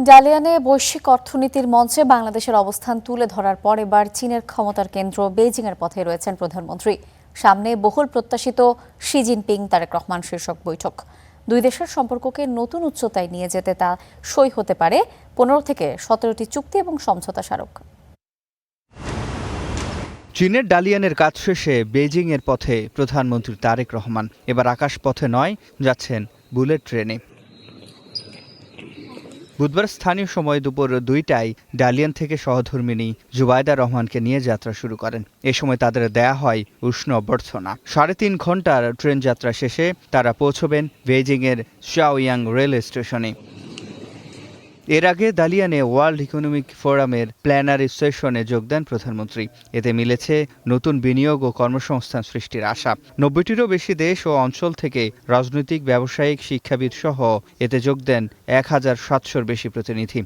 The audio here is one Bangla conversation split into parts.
ডালিয়ানে বৈশ্বিক অর্থনীতির মঞ্চে বাংলাদেশের অবস্থান তুলে ধরার পর এবার চীনের ক্ষমতার কেন্দ্র বেইজিংয়ের পথে রয়েছেন প্রধানমন্ত্রী। সামনে বহুল প্রত্যাশিত শি জিনপিং তারেক রহমান শীর্ষক বৈঠক। দুই দেশের সম্পর্ককে নতুন উচ্চতায় নিয়ে যেতে তা সই হতে পারে 15 থেকে 17টি চুক্তি এবং সমঝোতা স্মারক। চীনের ডালিয়ানের কাজ শেষে বেইজিংয়ের পথে প্রধানমন্ত্রী তারেক রহমান। এবার আকাশপথে নয়, যাচ্ছেন বুলেট ট্রেনে। বুধবার স্থানীয় সময় দুপুর 2টায় ডালিয়ান থেকে সহধর্মিণী জুবাইদা রহমানকে নিয়ে যাত্রা শুরু করেন। এ সময় তাদের দেয়া হয় উষ্ণ অভ্যর্থনা। 3.5 ঘন্টার ট্রেন যাত্রা শেষে তারা পৌঁছবেন বেইজিংয়ের শাওয়াং রেল স্টেশনে। এর আগে দালিয়ানে ওয়ার্ল্ড ইকোনমিক ফোরামের প্ল্যানারি সেশনে যোগ দেন প্রধানমন্ত্রী। এতে মিলেছে নতুন বিনিয়োগ ও কর্মসংস্থান সৃষ্টির আশা। 90টিরও বেশি দেশ ও অঞ্চল থেকে রাজনৈতিক, ব্যবসায়িক, শিক্ষাবিদ সহ এতে যোগ দেন 1700-র বেশি প্রতিনিধি।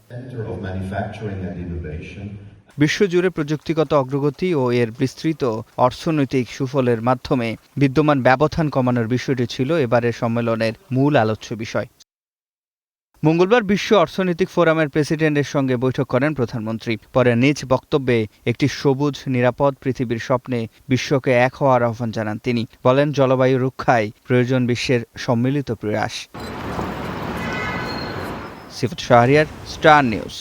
বিশ্বজুড়ে প্রযুক্তিগত অগ্রগতি ও এর বিস্তৃত অর্থনৈতিক সুফলের মাধ্যমে বিদ্যমান ব্যবধান কমানোর বিষয়টি ছিল এবারের সম্মেলনের মূল আলোচ্য বিষয়। মঙ্গলবার বিশ্ব অর্থনৈতিক ফোরামের প্রেসিডেন্টের সঙ্গে বৈঠক করেন প্রধানমন্ত্রী। পরে নিজ বক্তব্যে একটি সবুজ, নিরাপদ পৃথিবীর স্বপ্নে বিশ্বকে এক হওয়ার আহ্বান জানান তিনি। বলেন, জলবায়ু রক্ষায় প্রয়োজন বিশ্বের সম্মিলিত প্রয়াস। সিফাত শাহরিয়ার, স্টার নিউজ।